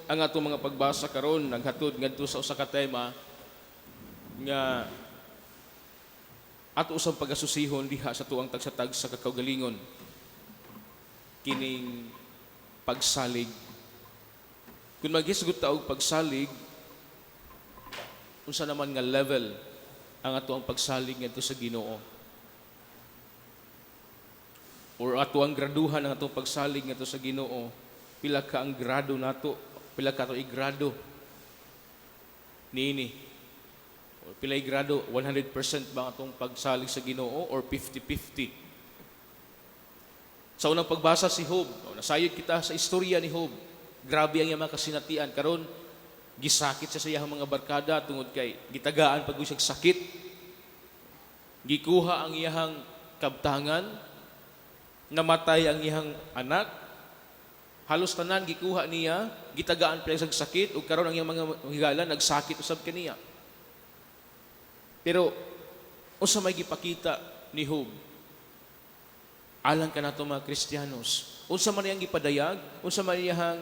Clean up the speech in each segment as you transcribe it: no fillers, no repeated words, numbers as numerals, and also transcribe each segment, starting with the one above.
ang atong mga pagbasa karon naghatod ngadto sa usa ka tema nga ato usang pag-asusihon diha sa tuang tagsatag sa kakaugalingon kining pagsalig. Kung maghisgot ta og pagsalig, unsa naman nga level ang ato ang pagsalig ngadto sa Ginoo? Or ato ang graduhan ang atong pagsalig ngadto sa Ginoo? Pila ka ang grado nato? Pila ka ato i-grado niini? Or pilay grado, 100% ba ang atong pagsalig sa Ginoo or 50-50? Sa unang pagbasa si Job, nasayod kita sa istorya ni Job. Grabe ang iyang mga kasinatian. Karon gisakit sa iyang mga barkada tungod kay gitagaan pag siyang sakit. Gikuha ang iyang kabtangan, namatay ang iyang anak. Halos tanan gikuha niya, gitagaan pa siyang sakit ug karon ang iyang mga higala nagsakit usab kaniya. Pero unsa may gipakita ni Job? Alang ka nato mga Kristiyanos. Unsa man iyang gipadayag, unsa man iyang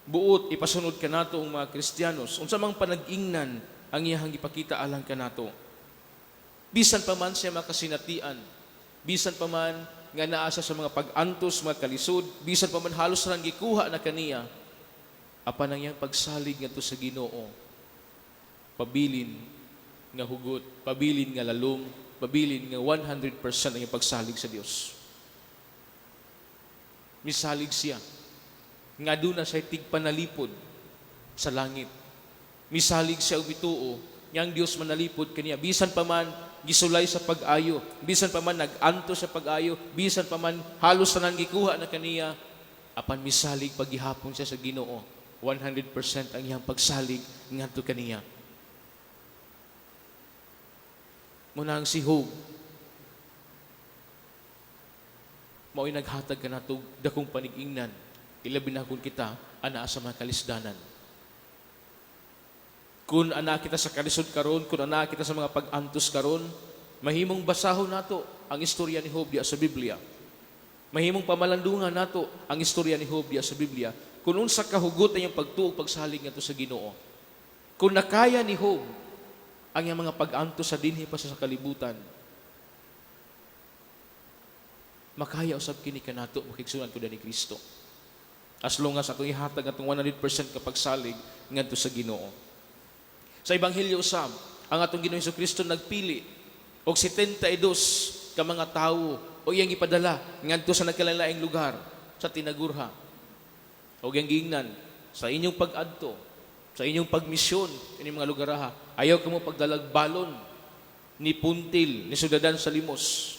buot ipasunod ka nato ang mga Kristiyanos. Unsa mang panag-ingnan ang iyang gipakita alang ka nato. Bisan pa man siya makasinatian, bisan pa man nga naasa sa mga pag-antos, mga kalisod, bisan pa man halos rang gikuha na kaniya, apan ang iyang pagsalig ngadto sa Ginoo, pabilin nga hugot, pabilin nga lalom, pabilin nga 100% ang iyang pagsalig sa Dios. Misalig siya nga doon na siya tigpanalipod sa langit. Misalig siya og bituo nga ang Dios manalipod kaniya bisan pa man gisulay sa pag-ayo, bisan pa man nag-anto sa pag-ayo, bisan pa man halos tanan gikuha na kaniya, apan misalig paghihapon siya sa Ginoo, 100% ang iyang pagsalig ngadto kaniya. Muna ang si Job, mao'y naghatag ka nato dakong panig-ingnan, ilabi na kung kita ana sa mga kalisdanan. Kung ana kita sa kalisod karon, kung ana kita sa mga pag-antos karon, mahimong basahon nato ang istorya ni Job diya sa Biblia. Mahimong pamalandungan nato ang istorya ni Job diya sa Biblia. Kung unsa kahugot ang pagtuo pagsalig ngadto sa Ginoo. Kung nakaya ni Job ang iyang mga pag-antos sa dinhi pa sa kalibutan, makaya usab kini kanato makigsunan ko ni Kristo. As long as atong ihatag atong 100% ka pagsalig ngadto sa Ginoo. Sa Ebanghelyo usab, ang atong Ginoong Hesukristo nagpili og 72 ka mga tawo o iyang ipadala ngadto sa nagkalalaing lugar sa tinagurha. Og iyang giingnan sa inyong pag-adto, sa inyong pagmisyon ining mga lugar ha, ayaw kamo pagdalag balon ni puntil ni sudadan sa limos.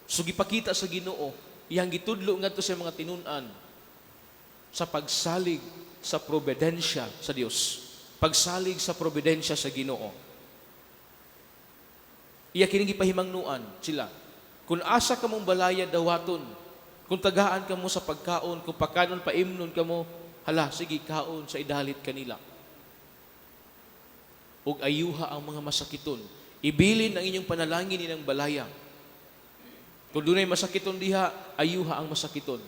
So gipakita sa Ginoo iyang gitudlo ngadto sa mga tinun-an sa pagsalig sa providensya sa Dios, pagsalig sa providensya sa Ginoo. Iya kining gipahimangnuan sila. Kung asa kamong balaya dawaton, kung tagaan kamo sa pagkaon, kung pakanon paimnon kamo, hala, sige, kaon sa idalit kanila. Ug ayuha ang mga masakiton. Ibilin ang inyong panalangin inang balaya. Kung dunay masakiton diha, ayuha ang masakiton.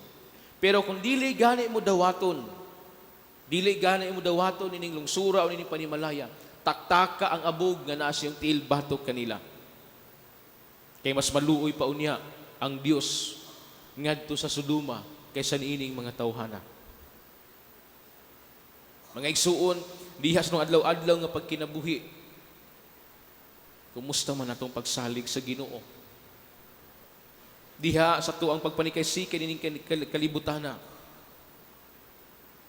Pero kung dili gani mo dawaton ining lungsura o ining panimalaya, taktaka ang abog nga naa siyang tiil batok kanila. Kay mas maluoy pa unya ang Dios ngadto sa Sodoma kaysa niining mga tawhana. Mga igsuon, diha sa adlaw-adlaw nga pagkinabuhi, kumusta man atong pagsalig sa Ginoo? Diha sa tuang pagpanikay-sikay nining kalibutana,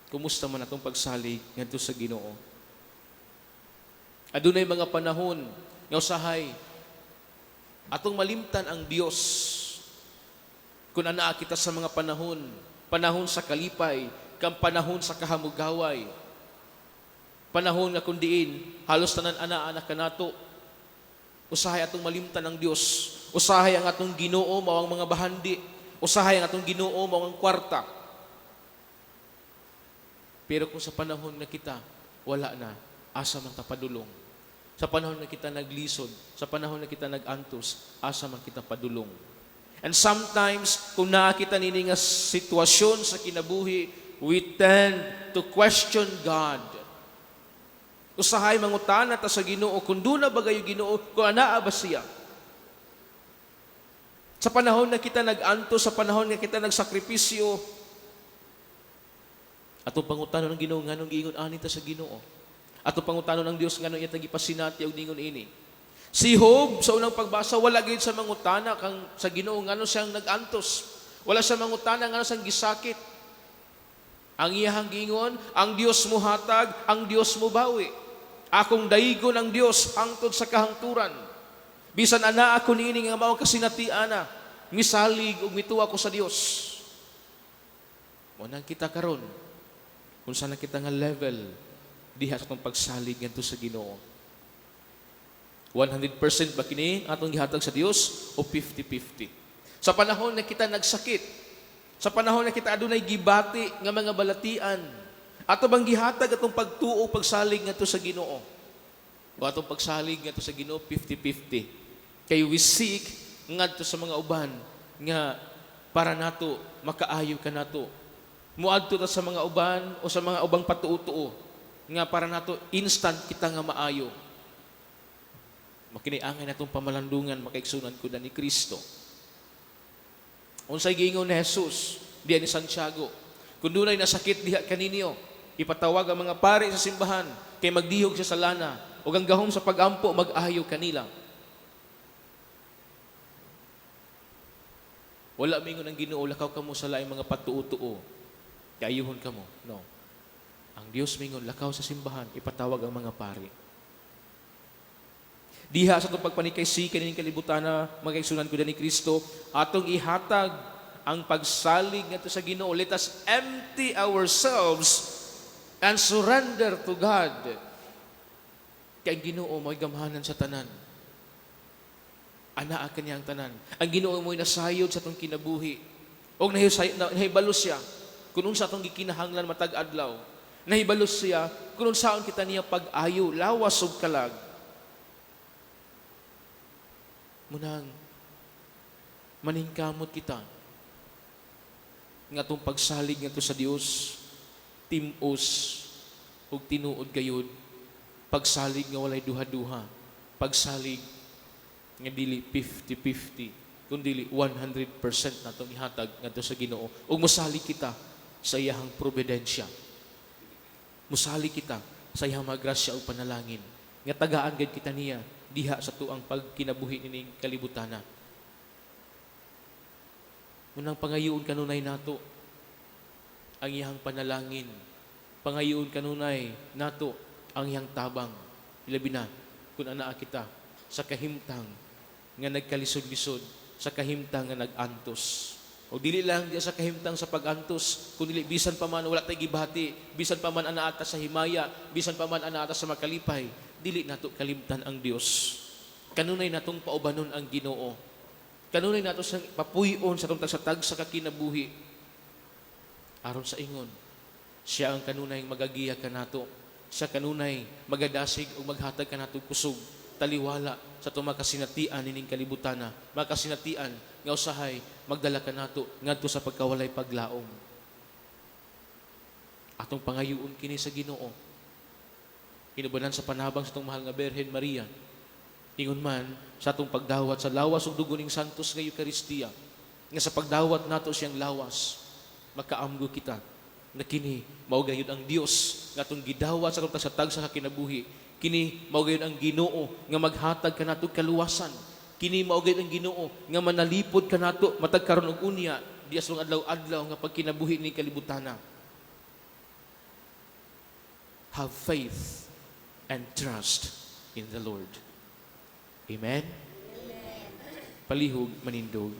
kumusta man atong pagsalig ngadto sa Ginoo? Adunay mga panahon nga usahay atong malimtan ang Dios. Kung anaa kita sa mga panahon sa kalipay, kang panahon sa kahamugaway, panahon nga kung diin, halos tanan ana-anak kanato, usahay atong malimtan ang Dios, usahay ang atong Ginoo mao ang mga bahandi, usahay ang atong Ginoo mao ang kwarta. Pero kung sa panahon na kita, wala na, asa man ta padulong. Sa panahon na kita naglisod, sa panahon na kita nagantos, asa man kita padulong. And sometimes, kung nakakita nini nga sitwasyon sa kinabuhi, we tend to question God. Usahay mangutana ta sa Ginoo, kung doon na bagayo Ginoo, kung anaa ba siya? Sa panahon na kita nag-anto, sa panahon na kita nagsakripisyo, atong pangutano ng Ginoo nganong giingon ani ta sa Ginoo. Atong pangutano ng Dios nganong iya tagipasinati og ningon ini. Si Job sa unang pagbasa wala gid sa mangutana kang sa Ginoo ngano siyang nag-antos. Wala sa mangutana ngano siyang gisakit. Ang iyang giingon, ang Dios mo hatag, ang Dios mo bawi. Akong daigon ang Dios hangtod sa kahangturan. Bisan ana ako niini nga mao kasinatiana, misalig ug mituwa ko sa Dios. Mo nang kita karon kung saan kita nga level diha sa atong pagsalig ngadto sa Ginoo. 100% ba kini atong gihatag sa Dios o 50-50? Sa panahon na kita nagsakit, sa panahon na kita adunay gibati nga mga balatian, ato bang gihatag atong pagtuo pagsalig ngadto sa Ginoo? O atong pagsalig ngadto sa Ginoo 50-50? Kay we seek ngadto sa mga uban nga para nato makaayo ka nato. Muadto ta sa mga uban o sa mga ubang patuo-tuo nga para nato instant kita nga maayo. Makiniangay natong pamalandungan makaigsunan ko na ni Kristo. Unsay giingon ni Jesus diha ni Santiago, kung dunay nasakit diha kaninyo, ipatawag ang mga pari sa simbahan kay magdihog siya sa lana ug ang gahom sa pagampo mag-ayo kanila. Wala mingon ang Ginoo lakaw kamo sa laing mga patuo-tuo. Kaayuhon kamo. No. Ang Dios mingon lakaw sa simbahan, ipatawag ang mga pari. Diha sa itong pagpanikaysi kaning kalibutan na magkaigsunan ko ni Kristo, atong ihatag ang pagsalig ngadto sa Ginoo. Let us empty ourselves and surrender to God. Kay ang Ginoo mo'y gamhanan sa tanan. Anaa kanyang tanan. Ang Ginoo mo'y nasayod sa itong kinabuhi. O nahibalos siya kung unsa atong gikinahanglan matag adlaw. Nahibalos siya kung unsaon kita niya pag-ayo, lawas ug kalag. Munang maningkamot kita nga itong pagsalig nga sa Dios, timos ug tinuod gayud, pagsalig nga walay duha-duha, pagsalig nga dili 50-50, kundi 100% natong ihatag ngadto sa Ginoo. Ug mosalig kita sa iyahang providensya. Mosalig kita sa iyahang mga grasya ug panalangin nga tagaan gid kita niya diha sa tuang pagkinabuhi nining kalibutana. Munang pangayoon kanunay nato ang iyahang panalangin. Pangayoon kanunay nato ang iyahang tabang. Ilabi na kung anaa kita sa kahimtang nga nagkalisod-lisod, sa kahimtang nga nag-antos. O dili lang diya sa kahimtang sa pag-antos, kundi bisan pa man wala tay gibati, bisan pa man anaa ta sa himaya, bisan pa man anaa ta sa makalipay, dili nato kalimtan ang Dios. Kanunay natong paubanon ang Ginoo. Kanunay nato sa papuy-on sa tungtag sa tag sa kakinabuhi. Aron sa ingon, siya ang kanunay magagiya kanato. Siya kanunay magadasig o maghatag kanato kusog, taliwala sa itong makasinatian nining kalibutana, makasinatian nga usahay magdala kanato ngadto sa pagkawalay paglaom. Atong pangayoon kini sa Ginoo. Inubanan sa panabang sa itong mahal nga Birhen Maria. Ingon man sa atong pagdawat sa lawas ug dugo ning santos nga Eucharistia, nga sa pagdawat nato siyang lawas, makaamgo kita na kini mao gayud ang Dios nga atong gidawat sa atong tag sa kinabuhi. Kini mao gayud ang Ginoo nga maghatag kanato kaluwasan. Kini mao gayud ang Ginoo nga manalipod kanato matag karon og unya di asong adlaw-adlaw nga pagkinabuhi ni kalibutana. Have faith and trust in the Lord. Amen? Palihog manindog.